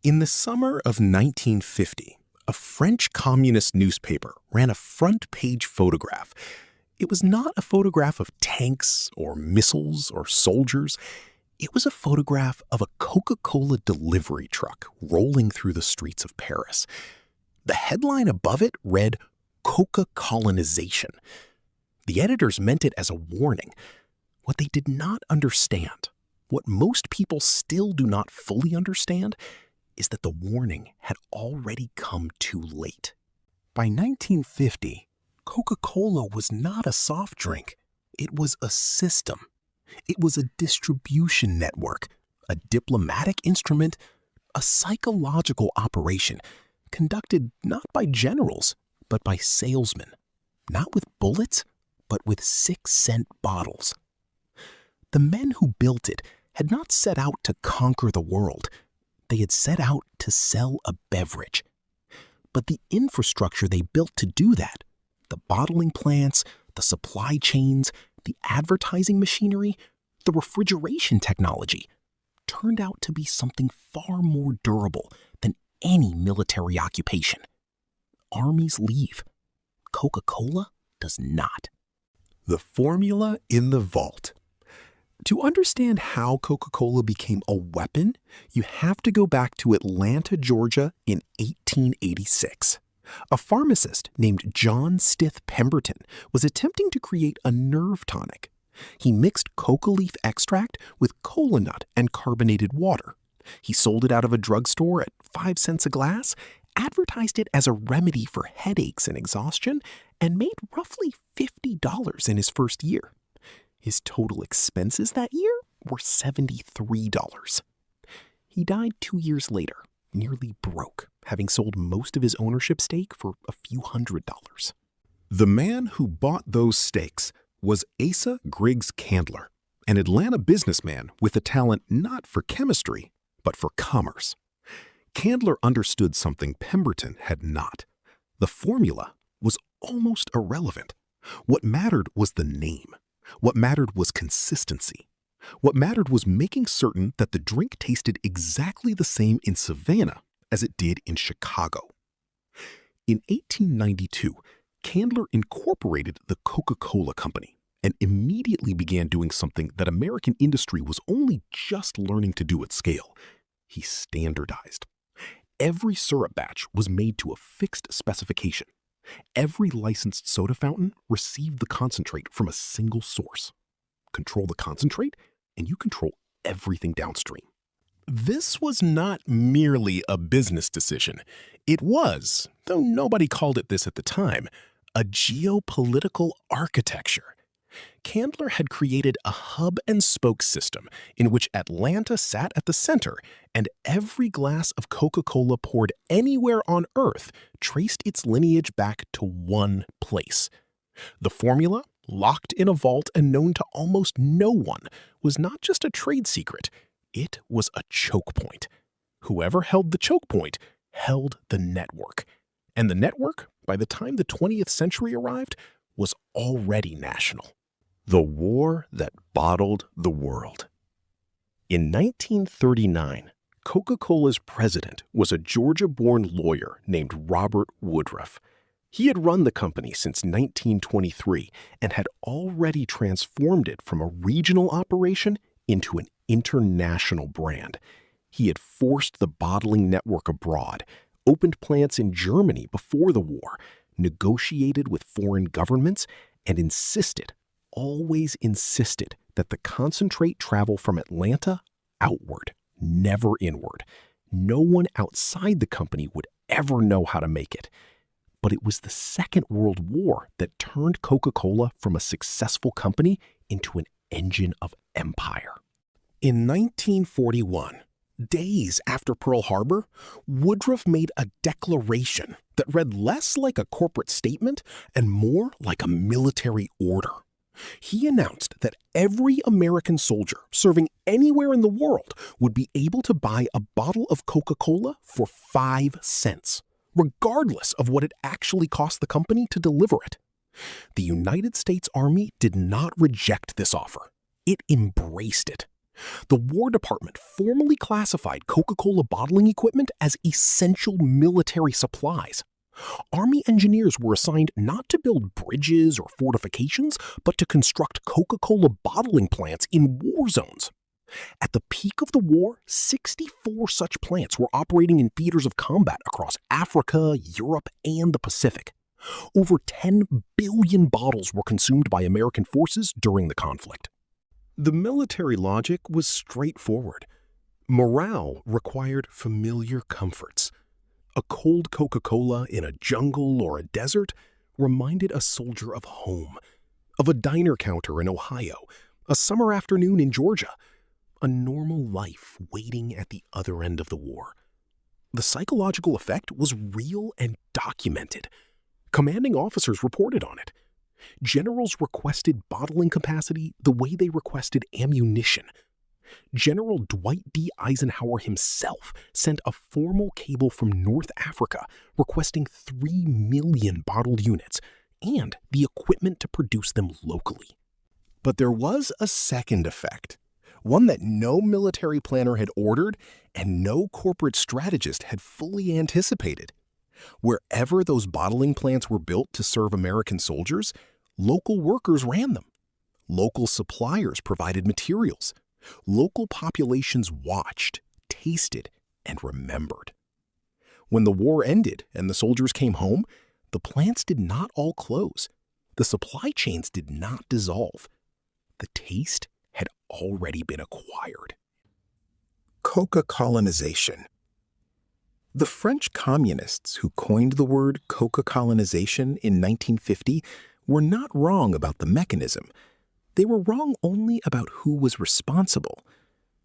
In the summer of 1950, a French communist newspaper ran a front-page photograph. It was not a photograph of tanks or missiles or soldiers. It was a photograph of a Coca-Cola delivery truck rolling through the streets of Paris. The headline above it read, "Coca-Colonization." The editors meant it as a warning. What they did not understand, what most people still do not fully understand, is that the warning had already come too late. By 1950, Coca-Cola was not a soft drink. It was a system. It was a distribution network, a diplomatic instrument, a psychological operation conducted not by generals, but by salesmen. Not with bullets, but with 6-cent bottles. The men who built it had not set out to conquer the world. They had set out to sell a beverage. But the infrastructure they built to do that, the bottling plants, the supply chains, the advertising machinery, the refrigeration technology, turned out to be something far more durable than any military occupation. Armies leave. Coca-Cola does not. The formula in the vault. To understand how Coca-Cola became a weapon, you have to go back to Atlanta, Georgia in 1886. A pharmacist named John Stith Pemberton was attempting to create a nerve tonic. He mixed coca leaf extract with cola nut and carbonated water. He sold it out of a drugstore at 5 cents a glass, advertised it as a remedy for headaches and exhaustion, and made roughly $50 in his first year. His total expenses that year were $73. He died 2 years later, nearly broke, having sold most of his ownership stake for a few $100s. The man who bought those stakes was Asa Griggs Candler, an Atlanta businessman with a talent not for chemistry, but for commerce. Candler understood something Pemberton had not. The formula was almost irrelevant. What mattered was the name. What mattered was consistency. What mattered was making certain that the drink tasted exactly the same in Savannah as it did in Chicago. In 1892, Candler incorporated the Coca-Cola Company and immediately began doing something that American industry was only just learning to do at scale. He standardized. Every syrup batch was made to a fixed specification. Every licensed soda fountain received the concentrate from a single source. Control the concentrate, and you control everything downstream. This was not merely a business decision. It was, though nobody called it this at the time, a geopolitical architecture. Candler had created a hub-and-spoke system in which Atlanta sat at the center, and every glass of Coca-Cola poured anywhere on Earth traced its lineage back to one place. The formula, locked in a vault and known to almost no one, was not just a trade secret. It was a choke point. Whoever held the choke point held the network. And the network, by the time the 20th century arrived, was already national. The war that bottled the world. In 1939, Coca-Cola's president was a Georgia-born lawyer named Robert Woodruff. He had run the company since 1923 and had already transformed it from a regional operation into an international brand. He had forced the bottling network abroad, opened plants in Germany before the war, negotiated with foreign governments, and insisted, always insisted, that the concentrate travel from Atlanta outward, never inward. No one outside the company would ever know how to make it. But it was the Second World War that turned Coca-Cola from a successful company into an engine of empire. In 1941, days after Pearl Harbor, Woodruff made a declaration that read less like a corporate statement and more like a military order. He announced that every American soldier serving anywhere in the world would be able to buy a bottle of Coca-Cola for 5 cents, regardless of what it actually cost the company to deliver it. The United States Army did not reject this offer. It embraced it. The War Department formally classified Coca-Cola bottling equipment as essential military supplies. Army engineers were assigned not to build bridges or fortifications, but to construct Coca-Cola bottling plants in war zones. At the peak of the war, 64 such plants were operating in theaters of combat across Africa, Europe, and the Pacific. Over 10 billion bottles were consumed by American forces during the conflict. The military logic was straightforward. Morale required familiar comforts. A cold Coca-Cola in a jungle or a desert reminded a soldier of home, of a diner counter in Ohio, a summer afternoon in Georgia, a normal life waiting at the other end of the war. The psychological effect was real and documented. Commanding officers reported on it. Generals requested bottling capacity the way they requested ammunition. General Dwight D. Eisenhower himself sent a formal cable from North Africa requesting 3 million bottled units and the equipment to produce them locally. But there was a second effect, one that no military planner had ordered and no corporate strategist had fully anticipated. Wherever those bottling plants were built to serve American soldiers, local workers ran them. Local suppliers provided materials. Local populations watched, tasted, and remembered. When the war ended and the soldiers came home, the plants did not all close. The supply chains did not dissolve. The taste had already been acquired. Coca-colonization. The French communists who coined the word Coca-colonization in 1950 were not wrong about the mechanism. They were wrong only about who was responsible.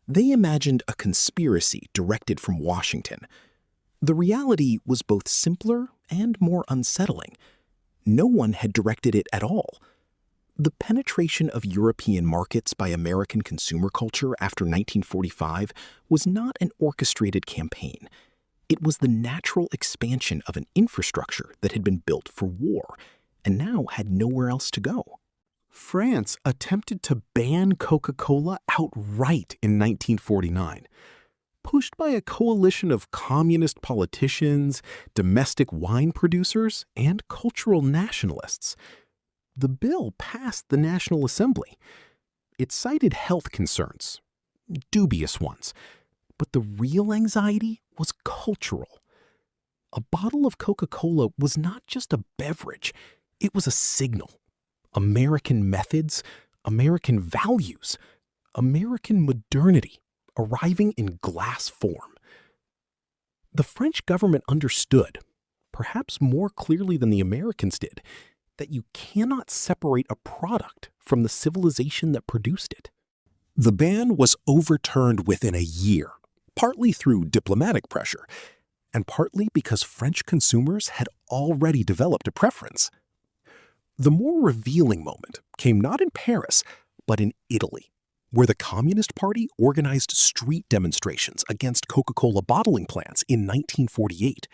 They imagined a conspiracy directed from Washington. The reality was both simpler and more unsettling. No one had directed it at all. The penetration of European markets by American consumer culture after 1945 was not an orchestrated campaign. It was the natural expansion of an infrastructure that had been built for war and now had nowhere else to go. France attempted to ban Coca-Cola outright in 1949. Pushed by a coalition of communist politicians, domestic wine producers, and cultural nationalists, the bill passed the National Assembly. It cited health concerns, dubious ones, but the real anxiety was cultural. A bottle of Coca-Cola was not just a beverage, it was a signal. American methods, American values, American modernity arriving in glass form. The French government understood, perhaps more clearly than the Americans did, that you cannot separate a product from the civilization that produced it. The ban was overturned within a year, partly through diplomatic pressure, and partly because French consumers had already developed a preference. The more revealing moment came not in Paris, but in Italy, where the Communist Party organized street demonstrations against Coca-Cola bottling plants in 1948.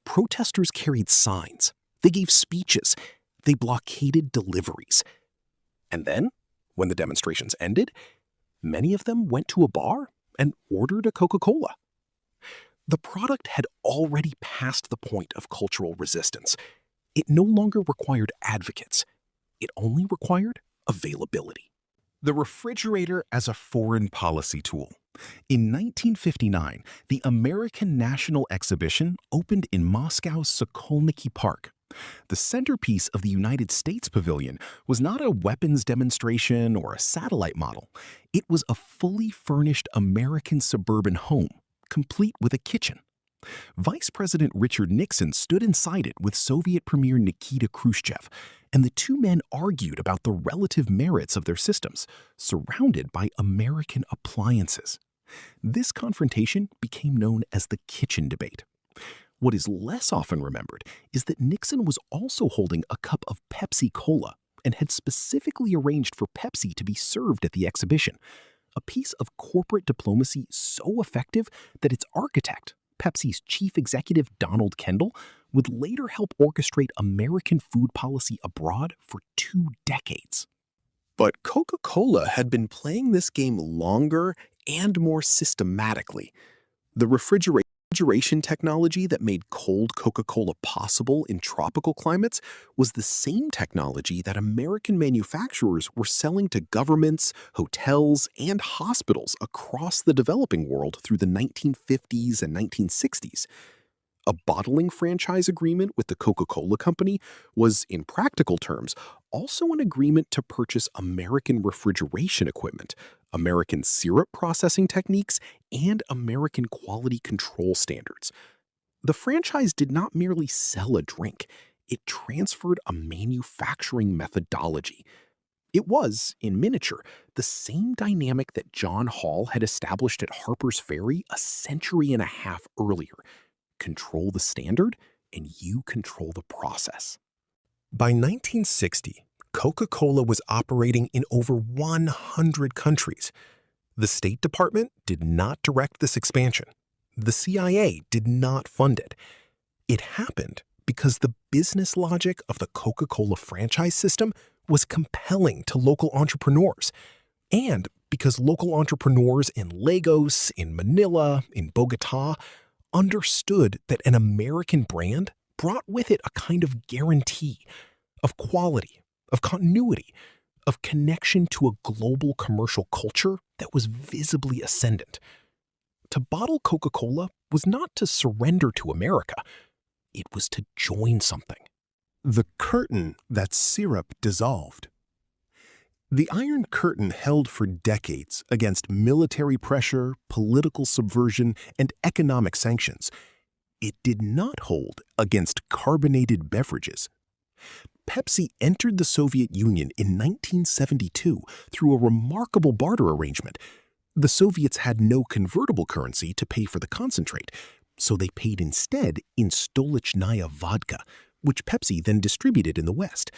Protesters carried signs, they gave speeches, they blockaded deliveries. And then, when the demonstrations ended, many of them went to a bar and ordered a Coca-Cola. The product had already passed the point of cultural resistance. It no longer required advocates. It only required availability. The refrigerator as a foreign policy tool. In 1959, the American National Exhibition opened in Moscow's Sokolniki Park. The centerpiece of the United States Pavilion was not a weapons demonstration or a satellite model. It was a fully furnished American suburban home, complete with a kitchen. Vice President Richard Nixon stood inside it with Soviet Premier Nikita Khrushchev, and the two men argued about the relative merits of their systems, surrounded by American appliances. This confrontation became known as the kitchen debate. What is less often remembered is that Nixon was also holding a cup of Pepsi Cola and had specifically arranged for Pepsi to be served at the exhibition, a piece of corporate diplomacy so effective that its architect, Pepsi's chief executive Donald Kendall, would later help orchestrate American food policy abroad for 2 decades. But Coca-Cola had been playing this game longer and more systematically. The refrigeration technology that made cold Coca-Cola possible in tropical climates was the same technology that American manufacturers were selling to governments, hotels, and hospitals across the developing world through the 1950s and 1960s. A bottling franchise agreement with the Coca-Cola Company was, in practical terms, also an agreement to purchase American refrigeration equipment, American syrup processing techniques, and American quality control standards. The franchise did not merely sell a drink, it transferred a manufacturing methodology. It was, in miniature, the same dynamic that John Hall had established at Harper's Ferry a century and a half earlier. Control the standard, and you control the process. By 1960, Coca-Cola was operating in over 100 countries. The State Department did not direct this expansion. The CIA did not fund it. It happened because the business logic of the Coca-Cola franchise system was compelling to local entrepreneurs, and because local entrepreneurs in Lagos, in Manila, in Bogota understood that an American brand brought with it a kind of guarantee of quality, of continuity, of connection to a global commercial culture that was visibly ascendant. To bottle Coca-Cola was not to surrender to America, it was to join something. The curtain that syrup dissolved. The Iron Curtain held for decades against military pressure, political subversion, and economic sanctions. It did not hold against carbonated beverages. Pepsi entered the Soviet Union in 1972 through a remarkable barter arrangement. The Soviets had no convertible currency to pay for the concentrate, so they paid instead in Stolichnaya vodka, which Pepsi then distributed in the West.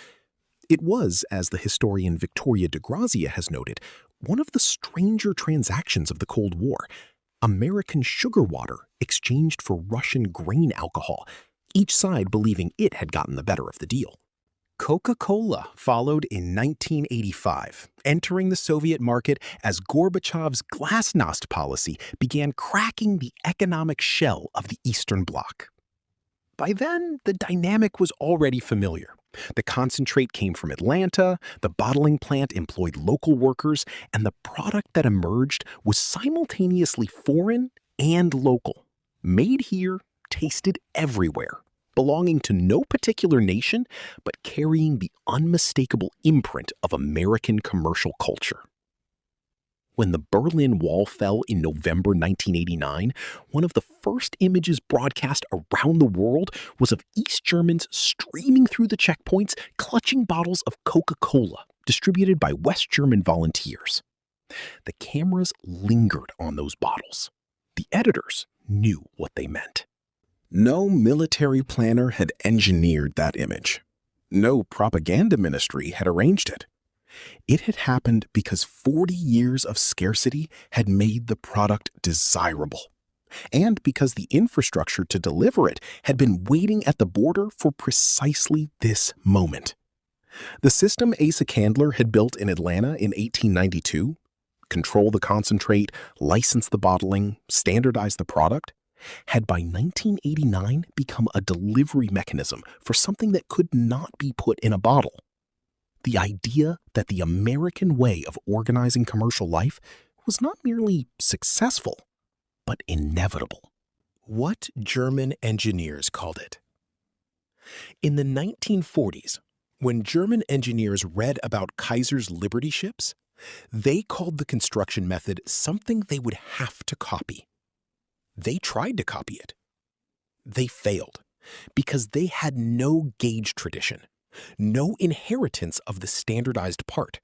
It was, as the historian Victoria de Grazia has noted, one of the stranger transactions of the Cold War. American sugar water exchanged for Russian grain alcohol, each side believing it had gotten the better of the deal. Coca-Cola followed in 1985, entering the Soviet market as Gorbachev's glasnost policy began cracking the economic shell of the Eastern Bloc. By then, the dynamic was already familiar. The concentrate came from Atlanta, the bottling plant employed local workers, and the product that emerged was simultaneously foreign and local. Made here, tasted everywhere, belonging to no particular nation, but carrying the unmistakable imprint of American commercial culture. When the Berlin Wall fell in November 1989, one of the first images broadcast around the world was of East Germans streaming through the checkpoints, clutching bottles of Coca-Cola, distributed by West German volunteers. The cameras lingered on those bottles. The editors knew what they meant. No military planner had engineered that image. No propaganda ministry had arranged it. It had happened because 40 years of scarcity had made the product desirable, and because the infrastructure to deliver it had been waiting at the border for precisely this moment. The system Asa Candler had built in Atlanta in 1892, control the concentrate, license the bottling, standardize the product, had by 1989 become a delivery mechanism for something that could not be put in a bottle. The idea that the American way of organizing commercial life was not merely successful, but inevitable. What German engineers called it. In the 1940s, when German engineers read about Kaiser's Liberty ships, they called the construction method something they would have to copy. They tried to copy it. They failed because they had no gauge tradition. No inheritance of the standardized part.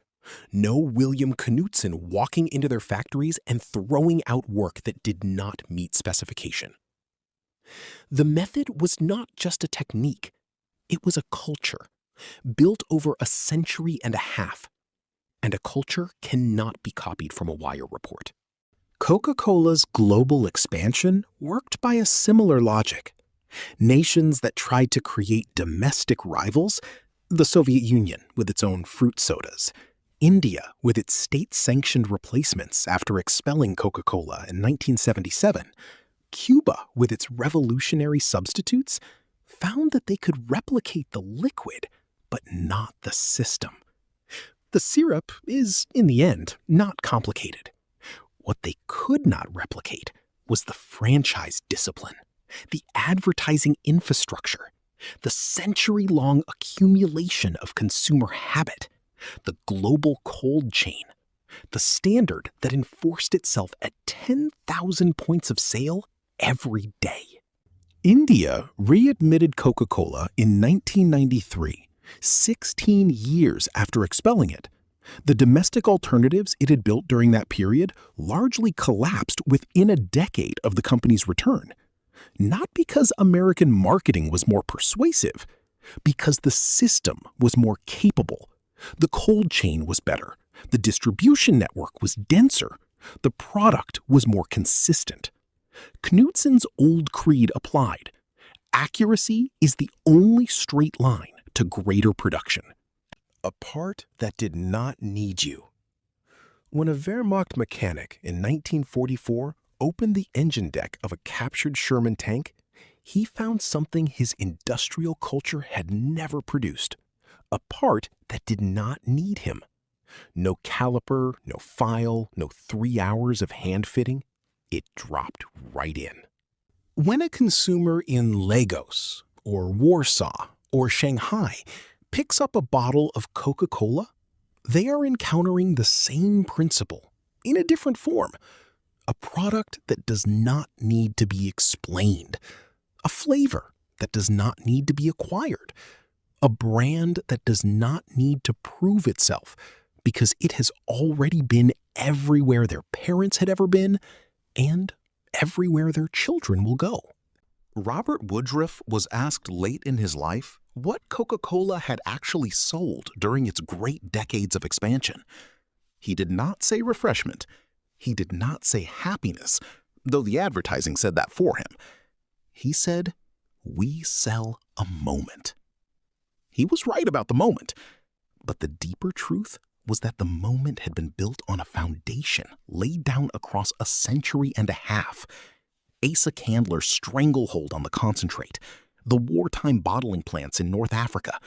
No William Knudsen walking into their factories and throwing out work that did not meet specification. The method was not just a technique. It was a culture, built over a century and a half. And a culture cannot be copied from a wire report. Coca-Cola's global expansion worked by a similar logic. Nations that tried to create domestic rivals, the Soviet Union with its own fruit sodas, India with its state-sanctioned replacements after expelling Coca-Cola in 1977, Cuba with its revolutionary substitutes, found that they could replicate the liquid, but not the system. The syrup is, in the end, not complicated. What they could not replicate was the franchise discipline, the advertising infrastructure, the century-long accumulation of consumer habit, the global cold chain, the standard that enforced itself at 10,000 points of sale every day. India readmitted Coca-Cola in 1993, 16 years after expelling it. The domestic alternatives it had built during that period largely collapsed within a decade of the company's return. Not because American marketing was more persuasive, because the system was more capable. The cold chain was better. The distribution network was denser. The product was more consistent. Knudsen's old creed applied. Accuracy is the only straight line to greater production. A part that did not need you. When a Wehrmacht mechanic in 1944 opened the engine deck of a captured Sherman tank, he found something his industrial culture had never produced. A part that did not need him. No caliper, no file, no 3 hours of hand fitting. It dropped right in. When a consumer in Lagos, or Warsaw, or Shanghai picks up a bottle of Coca-Cola, they are encountering the same principle in a different form. A product that does not need to be explained. A flavor that does not need to be acquired. A brand that does not need to prove itself because it has already been everywhere their parents had ever been and everywhere their children will go. Robert Woodruff was asked late in his life what Coca-Cola had actually sold during its great decades of expansion. He did not say refreshment. He did not say happiness, though the advertising said that for him. He said, "We sell a moment." He was right about the moment, but the deeper truth was that the moment had been built on a foundation laid down across a century and a half. Asa Candler's stranglehold on the concentrate, the wartime bottling plants in North Africa,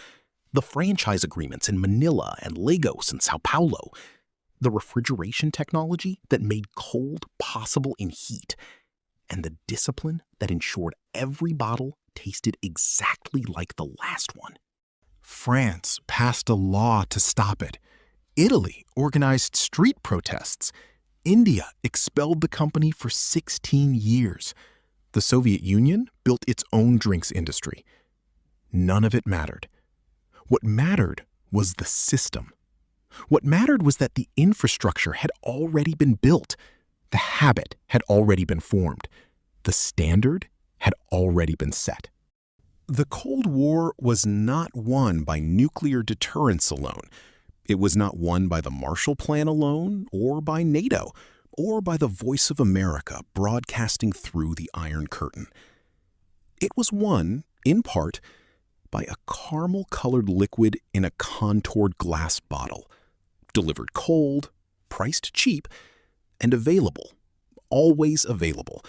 the franchise agreements in Manila and Lagos and Sao Paulo, the refrigeration technology that made cold possible in heat, and the discipline that ensured every bottle tasted exactly like the last one. France passed a law to stop it. Italy organized street protests. India expelled the company for 16 years. The Soviet Union built its own drinks industry. None of it mattered. What mattered was the system. What mattered was that the infrastructure had already been built. The habit had already been formed. The standard had already been set. The Cold War was not won by nuclear deterrence alone. It was not won by the Marshall Plan alone, or by NATO, or by the voice of America broadcasting through the Iron Curtain. It was won, in part, by a caramel-colored liquid in a contoured glass bottle, delivered cold, priced cheap, and available, always available,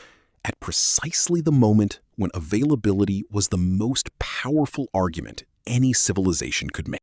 at precisely the moment when availability was the most powerful argument any civilization could make.